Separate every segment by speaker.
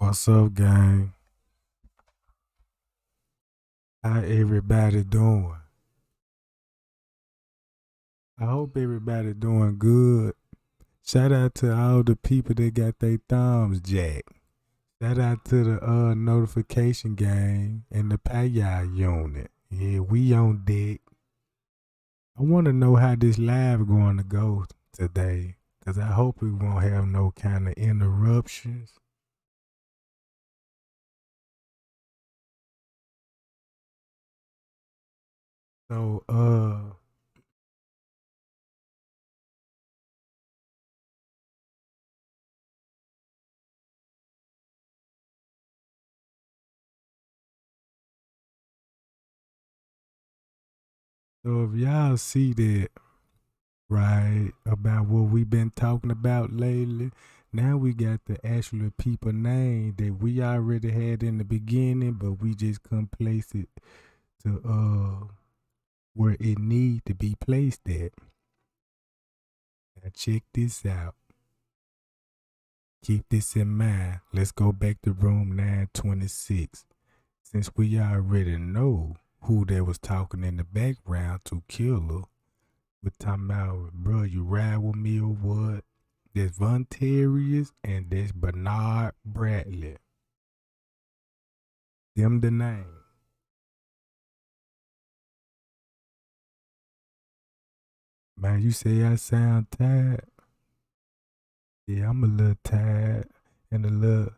Speaker 1: What's up, gang? How everybody doing? I hope everybody doing good. Shout out to all the people that got their thumbs jacked. Shout out to the notification gang and the payout unit. Yeah, we on deck. I want to know how this live going to go today, cause I hope we won't have no kind of interruptions. So so if y'all see that right about what we've been talking about lately. Now we got the actual people name that we already had in the beginning, but we just couldn't place it to where it need to be placed at. Now check this out. Keep this in mind. Let's go back to room 926. Since we already know who they was talking in the background to Killer, we're talking about, bro, you ride with me or what? There's Von Terriers and there's Bernard Bradley. Them the name. Man, you say I sound tired? Yeah, I'm a little tired and a little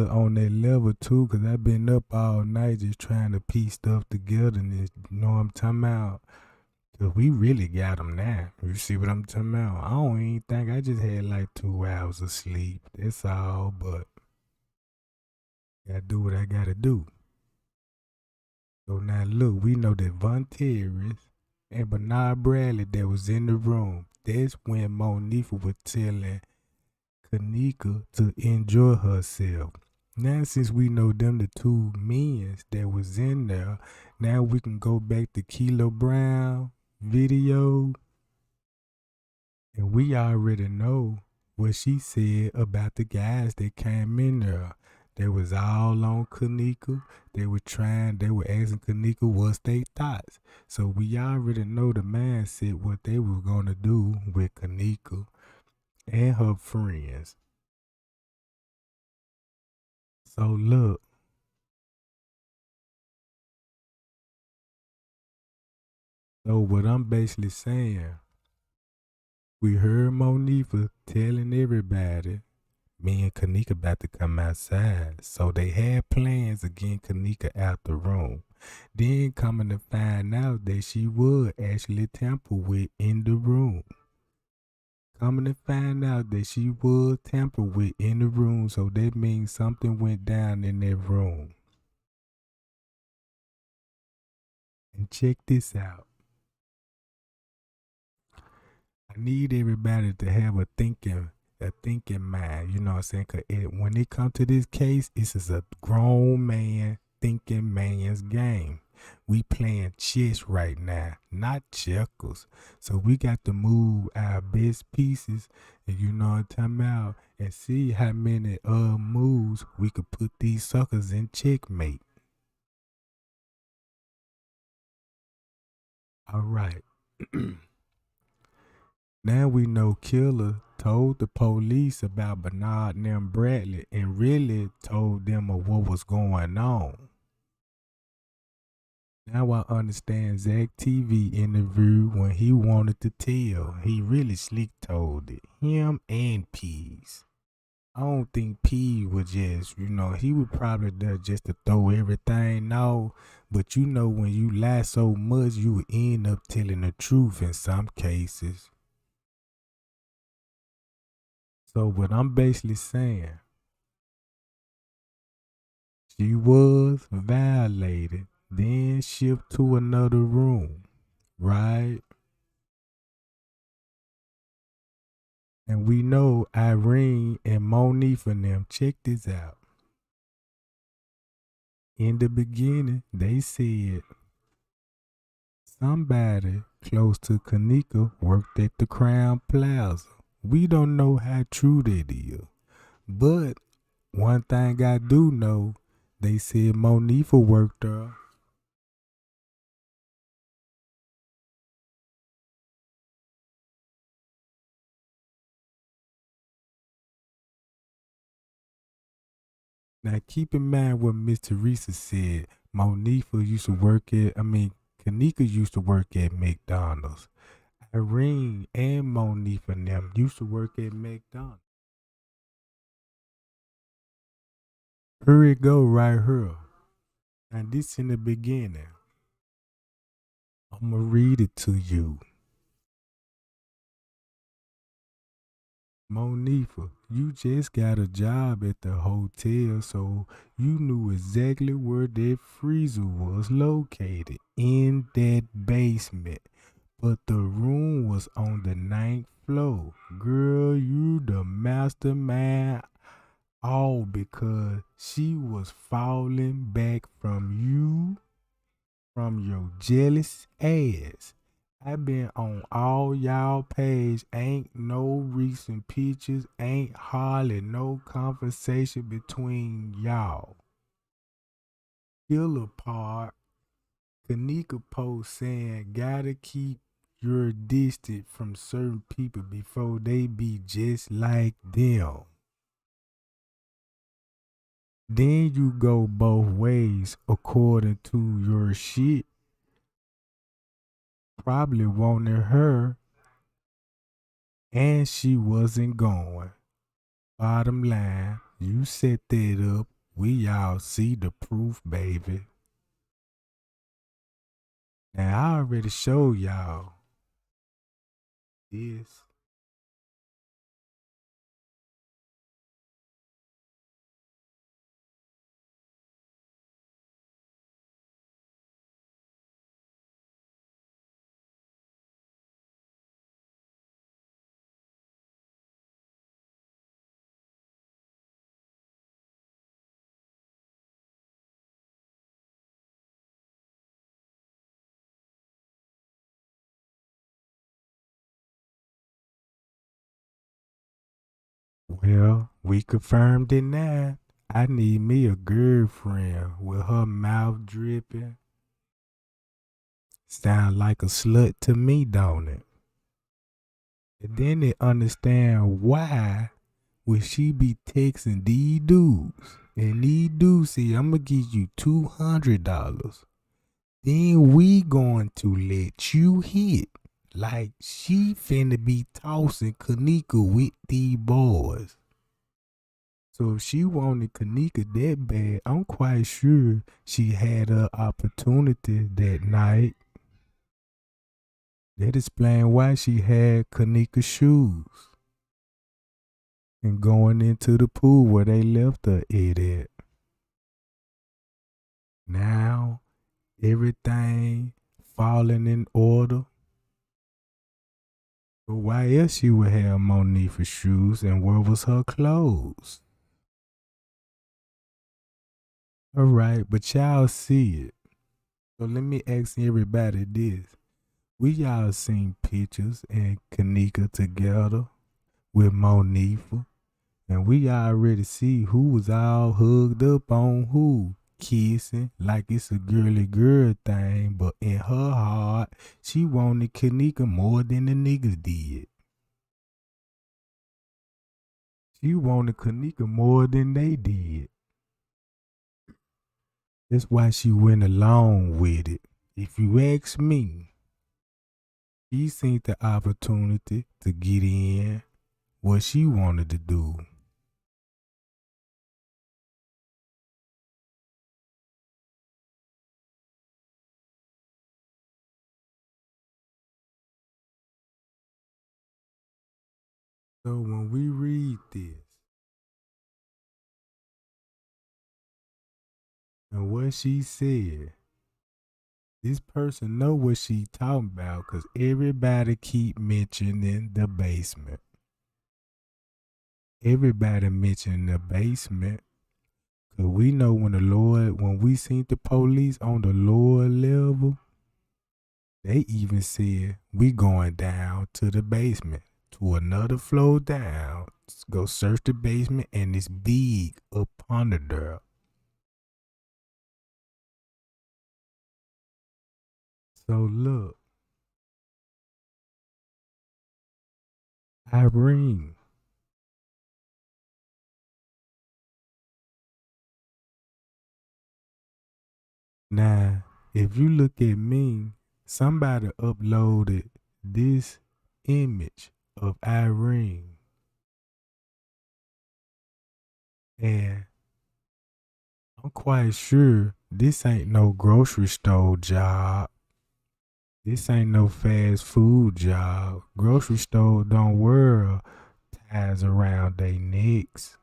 Speaker 1: on that level too, cause I've been up all night just trying to piece stuff together and you know what I'm talking about. Cause we really got them now. You see what I'm talking about? I don't even think I just had like 2 hours of sleep. That's all, but gotta do what I gotta do. So now look, we know that Von Terry and Bernard Bradley that was in the room. That's when Monifa was telling Kanika to enjoy herself. Now since we know them the two men that was in there, now we can go back to Kilo Brown video and we already know what she said about the guys that came in there. They was all on Kanika. They were asking Kanika what's their thoughts. So we already know the mindset what they were gonna do with Kanika and her friends. So look, so what I'm basically saying, we heard Monifa telling everybody me and Kanika about to come outside. So they had plans to get Kanika out the room. Then coming to find out that she would actually tamper with in the room. Coming to find out that she would tamper with in the room. So that means something went down in that room. And check this out. I need everybody to have a thinking mind, you know what I'm saying? Cause when it comes to this case, this is a grown man thinking man's game. We playing chess right now, not checkers. So we got to move our best pieces, and you know what I'm talking about, and see how many moves we could put these suckers in checkmate. All right. Now we know Killer told the police about Bernard and them Bradley and really told them of what was going on. Now I understand Zach TV interview when he wanted to tell. He really slick told it. Him and Pease. I don't think P was just, he would probably do just to throw everything out. But when you lie so much, you would end up telling the truth in some cases. So what I'm basically saying, she was violated, then shipped to another room, right? And we know Irene and Monique and them, check this out. In the beginning, they said somebody close to Kanika worked at the Crown Plaza. We don't know how true that is, but One thing I do know, they said Monifa worked there. Now keep in mind what Miss Teresa said. Monifa used to work at, Kanika used to work at McDonald's. Irene and Monifa and them used to work at McDonald's. Here it go right here. Now this in the beginning. I'ma read it to you. Monifa, you just got a job at the hotel, so you knew exactly where that freezer was located, in that basement. But the room was on the ninth floor. Girl, you the mastermind, all because she was falling back from your jealous ass. I been on all y'all page, ain't no recent pictures, ain't hardly no conversation between y'all. Killer part, Kanika post saying gotta keep your distance from certain people before they be just like them. Then you go both ways according to your shit. Probably wanted her and she wasn't going. Bottom line, you set that up. We all see the proof, baby. Now I already showed y'all this. Well, we confirmed it now. I need me a girlfriend with her mouth dripping. Sound like a slut to me, don't it? And then they understand why would she be texting these dudes. And these dudes say, I'm going to give you $200. Then we going to let you hit. Like she finna be tossing Kanika with these boys. So if she wanted Kanika that bad, I'm quite sure she had her opportunity that night. That explain why she had Kanika's shoes. And going into the pool where they left her at. Now, everything falling in order. But why else she would have Monifa shoes and where was her clothes? Alright, but y'all see it. So let me ask everybody this. We y'all seen pictures and Kanika together with Monifa. And we already see who was all hugged up on who. Kissing like it's a girly girl thing, but in her heart, she wanted Kanika more than the niggas did. She wanted Kanika more than they did. That's why she went along with it. If you ask me, she seen the opportunity to get in what she wanted to do. So when we read this, and what she said, this person know what she talking about because everybody keep mentioning the basement. Everybody mentioning the basement. Cause we know when we seen the police on the lower level, they even said we going down to the basement. for another floor down. Go search the basement and it's big up under there. So look, Irene. Now, if you look at me, somebody uploaded this image of Irene. And I'm quite sure this ain't no grocery store job. This ain't no fast food job. Grocery store don't wear ties around their necks.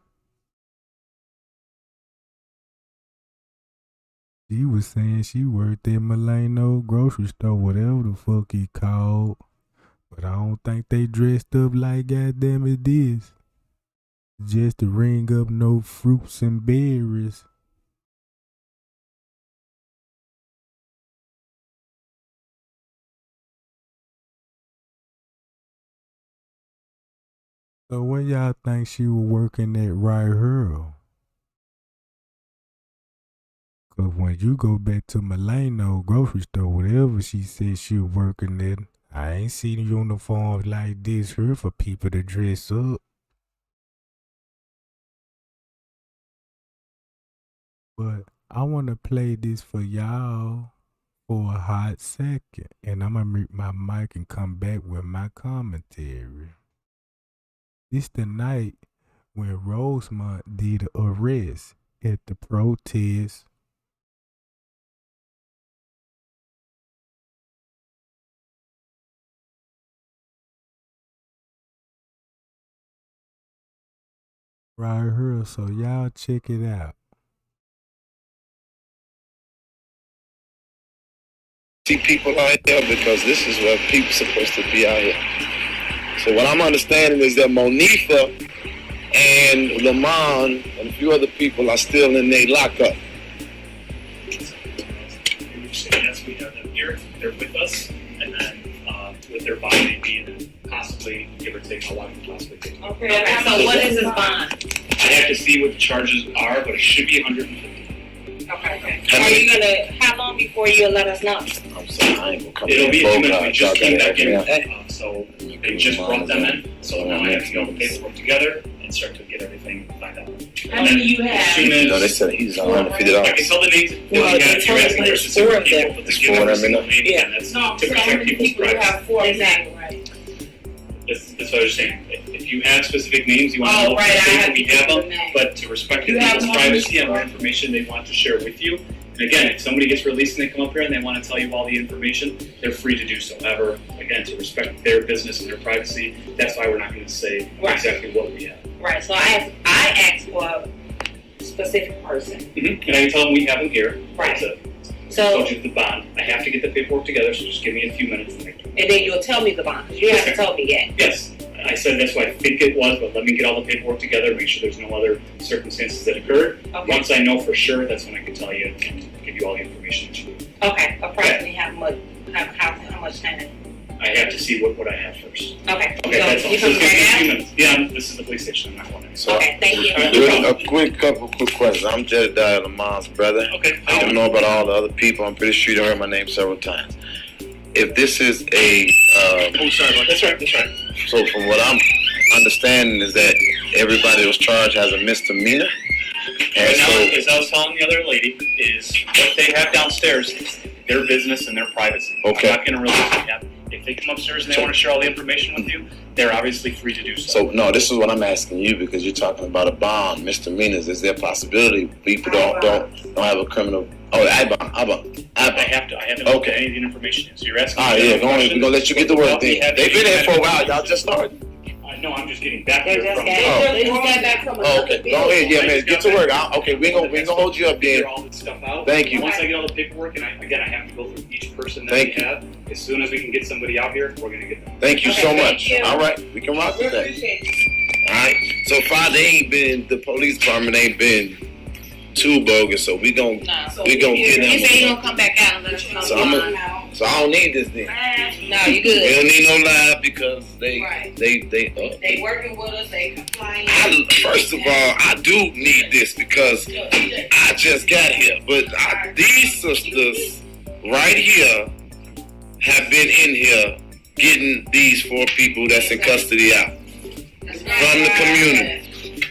Speaker 1: She was saying she worked at Milano grocery store, whatever the fuck he called. But I don't think they dressed up like goddamn it this. Just to ring up no fruits and berries. So where y'all think she was working at right here? Cause when you go back to Milano grocery store, whatever she said she was working at, I ain't seen uniforms like this here for people to dress up. But I want to play this for y'all for a hot second, and I'm gonna mute my mic and come back with my commentary. This the night when Rosemont did an arrest at the protest. Right here, so y'all check it out.
Speaker 2: See people out here because this is where people supposed to be out here. So what I'm understanding is that Monifa and Lamont and a few other people are still in their lockup.
Speaker 3: Yes, we have them here. They're with us, and then with their bond being possibly give or take how long it possibly take.
Speaker 4: Okay. So what is his bond?
Speaker 3: I have to see what the charges are, but it should be 150.
Speaker 4: Okay. Are you gonna? How long before you let us know?
Speaker 2: I'm saying I ain't gonna come
Speaker 3: It'll be a few minutes. We just came back in,
Speaker 2: in.
Speaker 3: so they just brought them in. So now I have to get all the paperwork together and start to get everything lined up.
Speaker 4: How many you have?
Speaker 2: No, they said he's $150.
Speaker 3: I can tell the names.
Speaker 4: Well,
Speaker 3: You're asking for specific people, but
Speaker 2: It's
Speaker 3: they give
Speaker 2: four
Speaker 3: every single
Speaker 2: of them.
Speaker 3: name,
Speaker 4: Yeah.
Speaker 3: and that's
Speaker 4: No,
Speaker 3: to
Speaker 4: so how
Speaker 3: protect
Speaker 4: many
Speaker 3: people's
Speaker 4: people you
Speaker 3: privacy.
Speaker 4: have? Four exactly, right?
Speaker 3: That's what I was saying. If you have specific names, you want to
Speaker 4: Oh,
Speaker 3: know
Speaker 4: right, I have
Speaker 3: we
Speaker 4: to
Speaker 3: have
Speaker 4: give
Speaker 3: them,
Speaker 4: them
Speaker 3: but to respect
Speaker 4: You have
Speaker 3: people's
Speaker 4: one
Speaker 3: privacy and
Speaker 4: before?
Speaker 3: what information they want to share with you. And again, if somebody gets released and they come up here and they want to tell you all the information, they're free to do so. However, again, to respect their business and their privacy, that's why we're not going to say exactly what we have.
Speaker 4: Right. So I asked for a specific person.
Speaker 3: And I can tell them we have them here.
Speaker 4: Right.
Speaker 3: So I told you the bond. I have to get the paperwork together, so just give me a few minutes.
Speaker 4: And then you'll tell me the bond, because you haven't told me yet.
Speaker 3: Yes. I said that's what I think it was, but let me get all the paperwork together, make sure there's no other circumstances that occurred.
Speaker 4: Okay.
Speaker 3: Once I know for sure, that's when I can tell you and give you all the information that you need.
Speaker 4: Okay. Approximately how much time?
Speaker 3: I have to see what I have first.
Speaker 4: Okay.
Speaker 3: Okay, that's all.
Speaker 4: You
Speaker 3: So
Speaker 4: come
Speaker 3: just give me a
Speaker 4: right
Speaker 3: few
Speaker 4: now?
Speaker 3: minutes. Yeah, this is the police station. I'm not going anywhere.
Speaker 2: So,
Speaker 4: Okay. Thank you.
Speaker 3: Alright.
Speaker 2: a couple quick questions. I'm Jedediah Lamont's brother.
Speaker 3: Okay.
Speaker 2: I don't know about all the other people. I'm pretty sure you heard my name several times. If this is a,
Speaker 3: Oh, sorry. That's right.
Speaker 2: so from what I'm understanding is that everybody that was charged has a misdemeanor. And
Speaker 3: Right now,
Speaker 2: so,
Speaker 3: as I was telling the other lady, is what they have downstairs is their business and their privacy.
Speaker 2: Okay.
Speaker 3: I'm not going to release it yet. If they come upstairs and they want to share all the information with you, they're obviously free to do so.
Speaker 2: so no, this is what I'm asking you because you're talking about a bond, misdemeanors. Is there a possibility people don't have a criminal? Oh, I bond.
Speaker 3: I have to know what any of the information is. So you're asking.
Speaker 2: Yeah, we're gonna let you get to work then. They've been here for a while. Y'all just started.
Speaker 3: I know. I'm just getting back
Speaker 4: They
Speaker 3: here
Speaker 4: just
Speaker 3: from.
Speaker 4: got back from
Speaker 2: Oh, okay. Go ahead. Yeah, man. Get to work. Okay, we ain't gonna hold you up then.
Speaker 3: Figure all this stuff out.
Speaker 2: Thank you.
Speaker 3: Once I get all the paperwork, and I have to go through each person that
Speaker 2: Thank
Speaker 3: we
Speaker 2: you.
Speaker 3: have. As soon as we can get somebody out here, we're gonna get them.
Speaker 2: Thank you
Speaker 4: Okay,
Speaker 2: so
Speaker 4: thank
Speaker 2: much.
Speaker 4: you.
Speaker 2: All right, we can rock
Speaker 4: We
Speaker 2: with that.
Speaker 4: appreciate it.
Speaker 2: All right. So far, the police department ain't been too bogus. So we gon'
Speaker 4: No.
Speaker 2: get him.
Speaker 4: You say you gonna come back out and let us know.
Speaker 2: So I don't need this then.
Speaker 4: No, you good.
Speaker 2: We don't need no live because they
Speaker 4: working with us. They complying.
Speaker 2: First of all, I do need this because I just got here. But these sisters right here have been in here getting these 4 people that's in custody out from the community.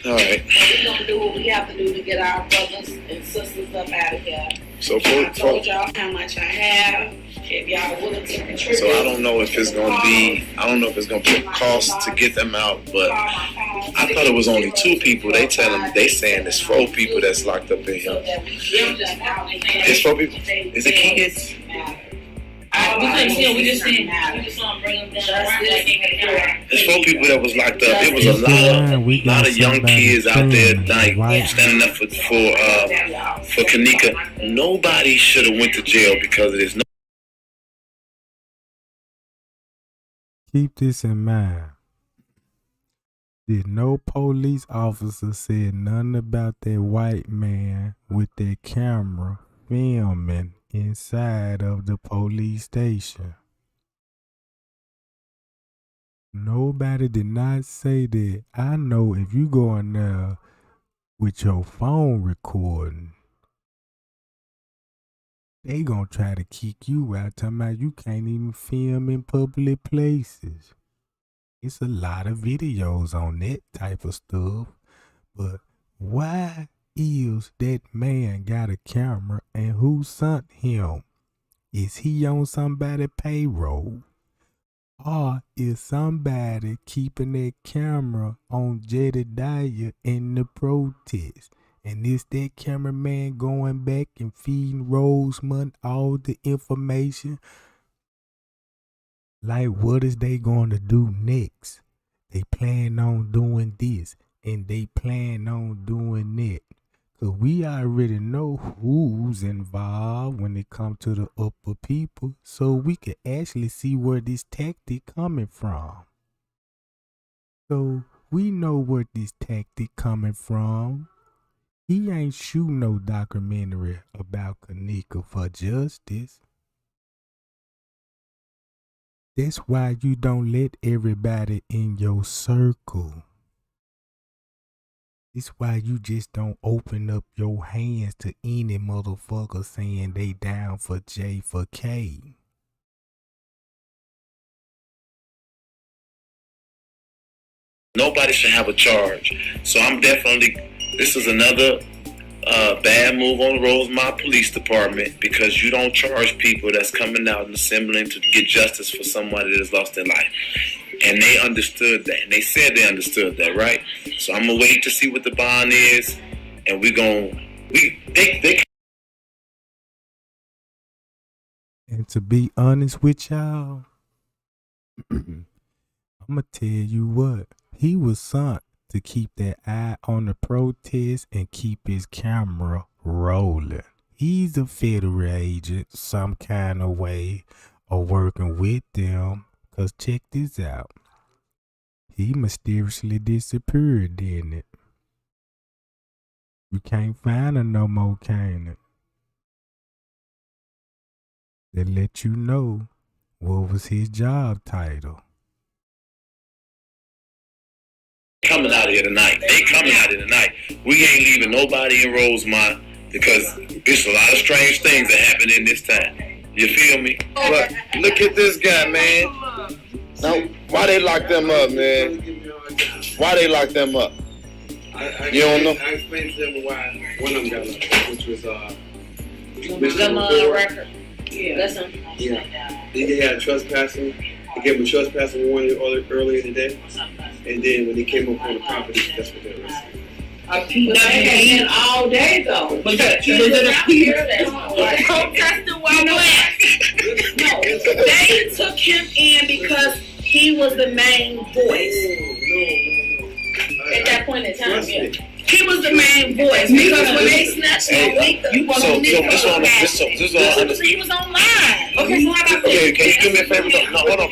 Speaker 2: All right.
Speaker 4: We're gonna do what we have to do to get our brothers and sisters up out of here.
Speaker 2: So
Speaker 4: I told y'all how much I have. If y'all are willing to contribute.
Speaker 2: So I don't know if it's gonna put cost to get them out, but I thought it was only 2 people. They saying there's 4 people that's locked up in here. It's 4 people. Is it kids?
Speaker 4: We couldn't see them. We just saw them bring them down.
Speaker 2: There's 4 people that was locked up. It was a lot of young kids out there at night standing up for Kanika. Nobody should have went to jail because of this.
Speaker 1: Keep this in mind. Did no police officer say nothing about that white man with that camera filming inside of the police station? Nobody did not say that. I know if you go in there with your phone recording, they gonna try to kick you out, talking about you can't even film in public places. It's a lot of videos on that type of stuff. But why is that man got a camera and who sent him? Is he on somebody's payroll? Or is somebody keeping that camera on Jedediah in the protest? And is that cameraman going back and feeding Rosemond all the information? Like, what is they going to do next? They plan on doing this and they plan on doing that. Because we already know who's involved when it comes to the upper people. So we can actually see where this tactic coming from. So we know where this tactic coming from. He ain't shooting no documentary about Kanika for justice. That's why you don't let everybody in your circle. It's why you just don't open up your hands to any motherfucker saying they down for J for K.
Speaker 2: Nobody should have a charge. So this is another bad move on the Rosemont Police Department because you don't charge people that's coming out and assembling to get justice for somebody that has lost their life. And they understood that. And they said they understood that, right? So I'm going to wait to see what the bond is. And
Speaker 1: And to be honest with y'all, I'm going to tell you what. He was sent to keep that eye on the protest and keep his camera rolling. He's a federal agent some kind of way or working with them. Because check this out. He mysteriously disappeared, didn't it? You can't find him no more, can it? They let you know what was his job title.
Speaker 2: Coming out of here tonight. They coming out of here tonight. We ain't leaving nobody in Rosemont because there's a lot of strange things that happen in this time. You feel me? But look at this guy, man. Now, why they lock them up, man? Why they lock them up? You don't know?
Speaker 5: I explained to them why one of them got locked, which was
Speaker 4: The record. Yeah. Listen.
Speaker 5: Yeah. They had a trespassing. They gave him a trespassing warning earlier in the day. And then when they came up on the property, that's what they arrested.
Speaker 4: They been all day though. But the protesting while no, they took him in because he was the main voice. At that point in time, yeah. He was the main voice because when they snatched him, he was online. Okay, so how about this?
Speaker 2: Okay, can you do me a favor? No, hold on.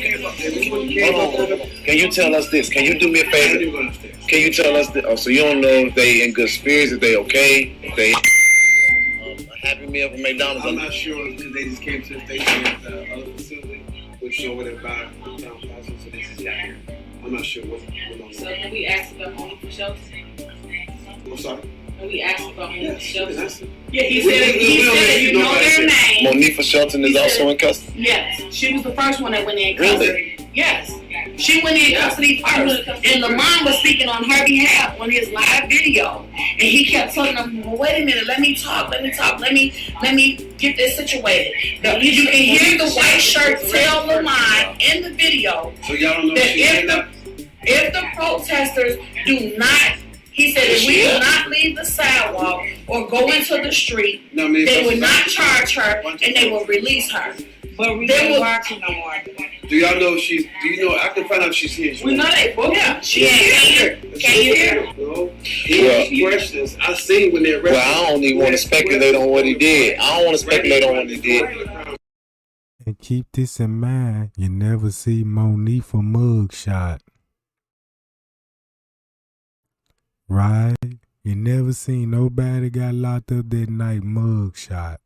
Speaker 2: Can you tell us this? Can you do me a favor? Can you tell us this? Oh, so you don't know if they in good spirits, if they okay, if they me up at McDonald's.
Speaker 5: I'm not sure because they just came to the station at the other facility, which you know where they buy Town Plaza, so they just got here. I'm not sure what's going on.
Speaker 4: So can we ask about money for shelter?
Speaker 5: I'm sorry?
Speaker 4: Can we ask about money for shelter?
Speaker 5: Yeah,
Speaker 4: He said you know their name.
Speaker 2: Monifa Shelton is also in custody?
Speaker 4: Yes, she was the first one that went in
Speaker 2: Really?
Speaker 4: custody. Yes, she went in custody first, and Lamont was speaking on her behalf on his live video, and he kept telling them, well, "Wait a minute, let me talk, let me get this situated." You can hear the white shirt tell Lamont in the video
Speaker 5: So y'all don't know
Speaker 4: that if the protesters do not, he said, if we do not leave the sidewalk or go into the street, they will not charge her and they will release her.
Speaker 6: But we don't watch it no more.
Speaker 5: Do y'all know do you know, I can find out if she's here.
Speaker 4: We know they both. Yeah, she ain't here.
Speaker 5: Can you hear? No. He questions. I seen when they arrested.
Speaker 2: Well, I don't even want to speculate on what he did. I don't want to speculate on what he did.
Speaker 1: And keep this in mind, you never see Monifa mugshot. Right? You never seen nobody got locked up that night mugshot.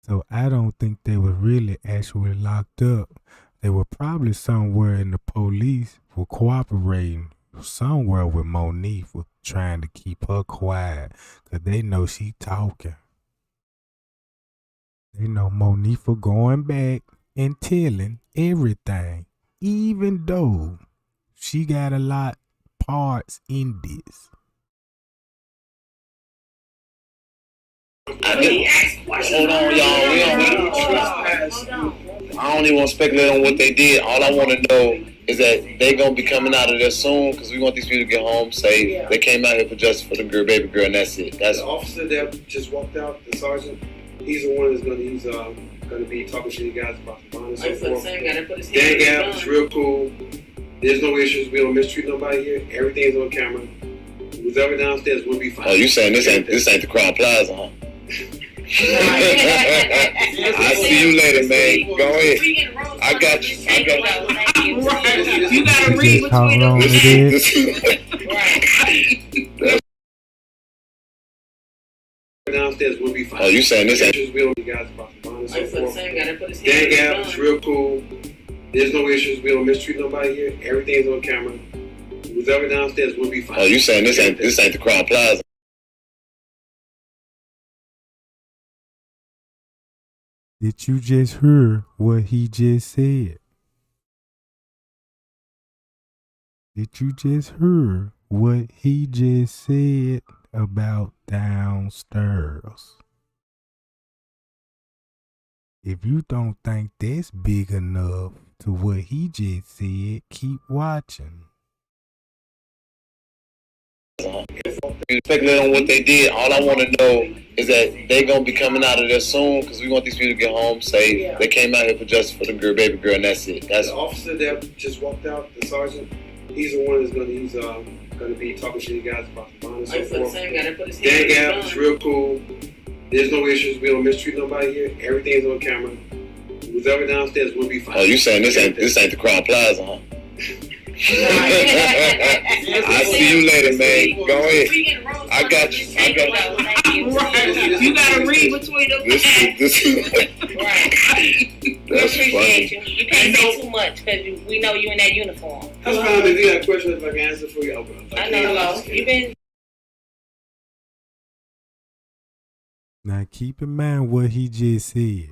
Speaker 1: So I don't think they were really actually locked up. They were probably somewhere in the police were cooperating somewhere with Monifa, trying to keep her quiet, because they know she talking. They know Monifa going back and telling everything, even though she got a lot parts in this.
Speaker 2: Hold on, y'all. I don't even want to speculate on what they did. All I want to know is that they gonna be coming out of there soon, because we want these people to get home safe. They came out here for justice for the girl, baby girl, and that's it. That's
Speaker 5: the officer that just walked out, the sergeant. He's the one that's gonna be talking to you guys about the bond and so forth. Dan Gap is real cool. There's no issues. We don't mistreat nobody here. Everything's on camera. Who's ever downstairs will be fine.
Speaker 2: Oh, you saying this ain't the Crown Plaza, huh? I'll see you later, man. Go ahead. I got you.
Speaker 4: You gotta read between
Speaker 1: them.
Speaker 5: Downstairs will be fine.
Speaker 2: Oh, you saying this ain't?
Speaker 5: We don't you guys about the bond and so forth. Dan Gap is real cool. There's no issues. We don't mistreat nobody here. Everything's on camera. Who's ever downstairs will be fine.
Speaker 2: Oh, you saying this ain't the Crown Plaza?
Speaker 1: Did you just hear what he just said? Did you just hear what he just said about downstairs? If you don't think that's big enough to what he just said, keep watching.
Speaker 2: Speculate on what they did. All I want to know is that they gonna be coming out of there soon, because we want these people to get home safe. They came out here for justice for the girl, baby girl, and that's it. That's
Speaker 5: the officer that just walked out, the sergeant. He's the one that's gonna be talking to you guys about the bond and so forth. Dan Gap is real cool. There's no issues. We don't mistreat nobody here. Everything's on camera. Who's ever downstairs will be fine.
Speaker 2: Oh, you saying this ain't the Crown Plaza, huh? I'll see you later, man. Go ahead. I got you.
Speaker 4: You gotta read between them.
Speaker 2: That's funny.
Speaker 6: You can't say too much because we know you in that uniform.
Speaker 5: That's fine. If you got questions, I can answer for you.
Speaker 6: I know. You've been.
Speaker 1: Now keep in mind what he just said.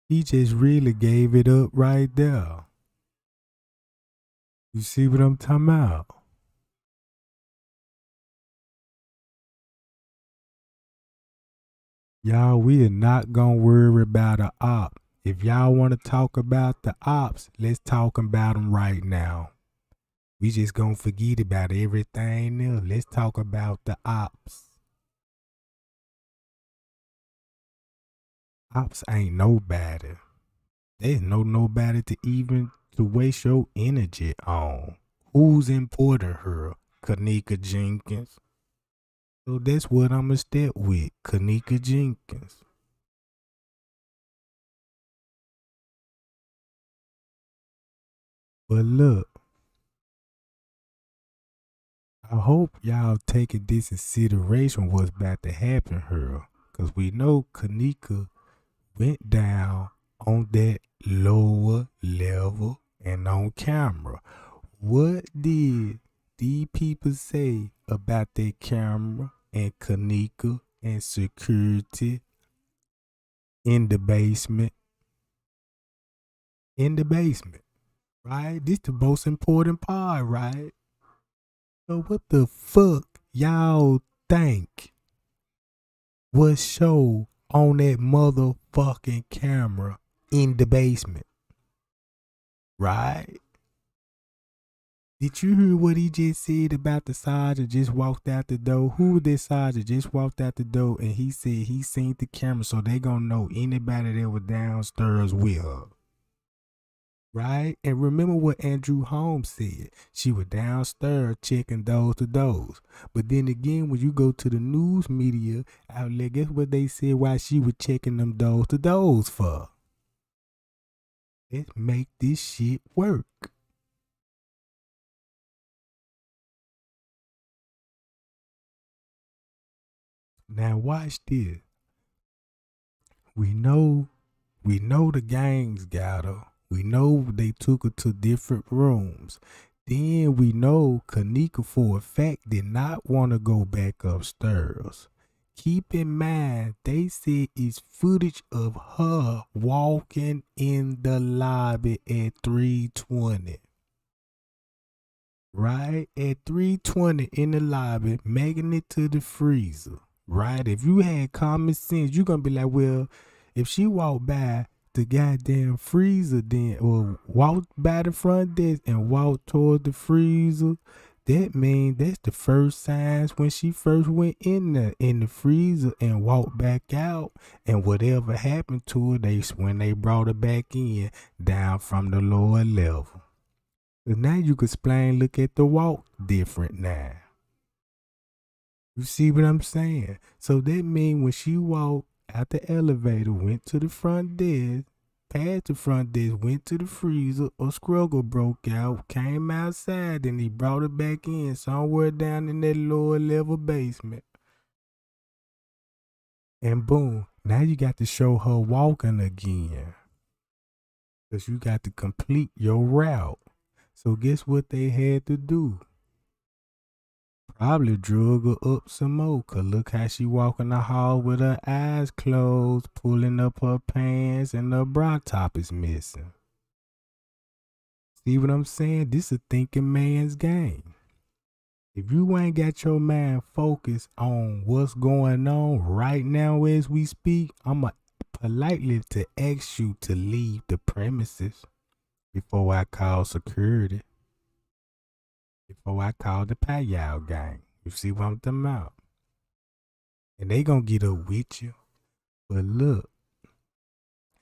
Speaker 1: He just really gave it up right there. You see what I'm talking about? Y'all, we are not gonna worry about a op. If y'all want to talk about the ops, let's talk about them right now. We just gonna forget about everything else. Let's talk about the ops. Ops ain't nobody. There's nobody to even to waste your energy on. Who's important her? Kanika Jenkins. So that's what I'ma step with. Kanika Jenkins. But look, I hope y'all taking this consideration what's about to happen here. Because we know Kanika went down on that lower level and on camera. What did these people say about that camera and Kanika and security in the basement? In the basement, right? This the most important part, right? So what the fuck y'all think was shown on that motherfucking camera in the basement? Right? Did you hear what he just said about the sergeant just walked out the door? Who was that sergeant just walked out the door and he said he seen the camera so they gonna know anybody that was downstairs with her? Right? And remember what Andrew Holmes said. She was downstairs checking those to those. But then again, when you go to the news media outlet, guess what they said why she was checking them those to those for? Let's make this shit work. Now watch this. We know the gangs got her. We know they took her to different rooms. Then we know Kanika for a fact did not want to go back upstairs. Keep in mind, they said it's footage of her walking in the lobby at 3:20. Right? At 3:20 in the lobby, making it to the freezer. Right? If you had common sense, you're going to be like, well, if she walked by the goddamn freezer then, or walked by the front desk and walked toward the freezer, that means that's the first signs when she first went in the freezer and walked back out, and whatever happened to her, when they brought her back in down from the lower level. But now you can explain, look at the walk different now. You see what I'm saying? So that means when she walked out the elevator, went to the front desk, past the front desk, went to the freezer, a struggle broke out, came outside, and he brought her back in somewhere down in that lower level basement. And boom, now you got to show her walking again. Because you got to complete your route. So guess what they had to do? Probably drug her up some more, cause look how she walking the hall with her eyes closed, pulling up her pants and her bra top is missing. See what I'm saying? This is a thinking man's game. If you ain't got your mind focused on what's going on right now as we speak, I'ma politely to ask you to leave the premises before I call security. Before I call the Payal gang. You see what I'm talking about? And they gonna get up with you. But look,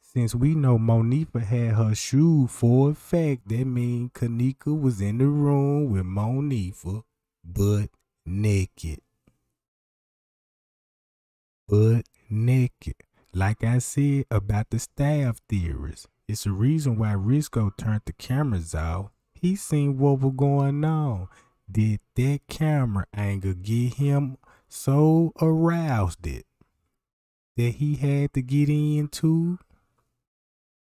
Speaker 1: since we know Monifa had her shoe for a fact, that means Kanika was in the room with Monifa, but naked. But naked. Like I said about the staff theories, it's a reason why Risco turned the cameras off. He seen what was going on. Did that camera angle get him so aroused that he had to get into?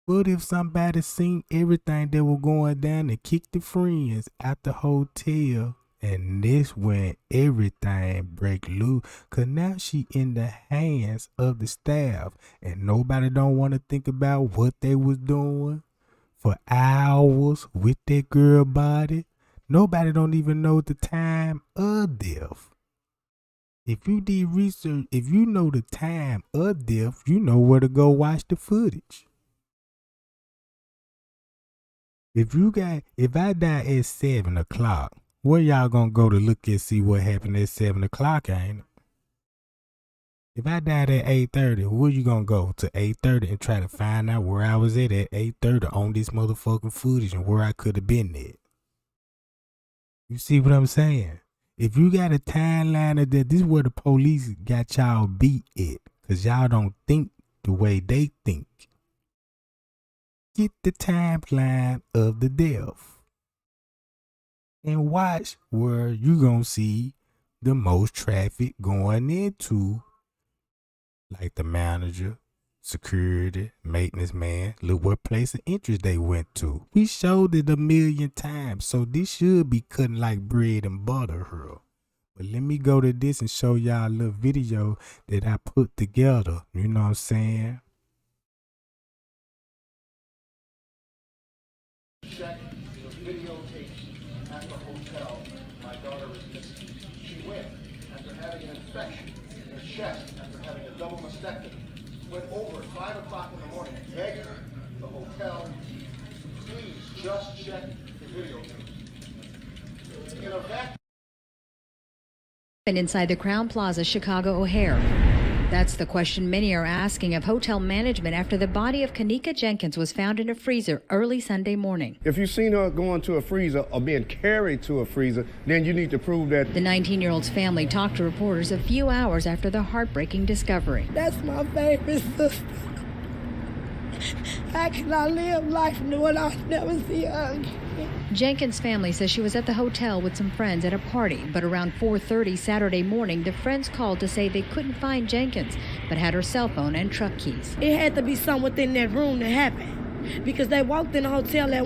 Speaker 1: What if somebody seen everything that was going down and kicked the friends out the hotel, and this when everything break loose? Cause now she in the hands of the staff and nobody don't want to think about what they was doing for hours with that girl body. Nobody don't even know the time of death. If you did research, if you know the time of death, you know where to go watch the footage. If I die at 7 o'clock, where y'all gonna go to look and see what happened at 7 o'clock, ain't it? If I died at 8:30, where you gonna go to 8:30 and try to find out where I was at 8:30 on this motherfucking footage and where I could have been at? You see what I'm saying? If you got a timeline of that, this is where the police got y'all beat at, cause y'all don't think the way they think. Get the timeline of the death and watch where you gonna see the most traffic going into. like the manager, security, maintenance man. Look what place of interest they went to. We showed it 1,000,000 times, so this should be cutting like bread and butter here. But let me go to this and show y'all a little video that I put together. You know what I'm saying?
Speaker 7: Check the videotapes at the hotel. My daughter is missing. She went after having an infection in her chest after having a double mastectomy. Went over at 5 o'clock in the morning, begging the hotel, please just check the videotapes. In a vacuum.
Speaker 8: And inside the Crowne Plaza Chicago O'Hare. That's the question many are asking of hotel management after the body of Kanika Jenkins was found in a freezer early Sunday morning.
Speaker 7: If you've seen her going to a freezer or being carried to a freezer, then you need to prove that.
Speaker 8: The 19-year-old's family talked to reporters a few hours after the heartbreaking discovery.
Speaker 9: That's my favorite sister. How can I live life knowing I'll never see her again?
Speaker 8: Jenkins' family says she was at the hotel with some friends at a party, but around 4:30 Saturday morning, the friends called to say they couldn't find Jenkins, but had her cell phone and truck keys.
Speaker 9: It had to be something within that room that happened, because they walked in the hotel at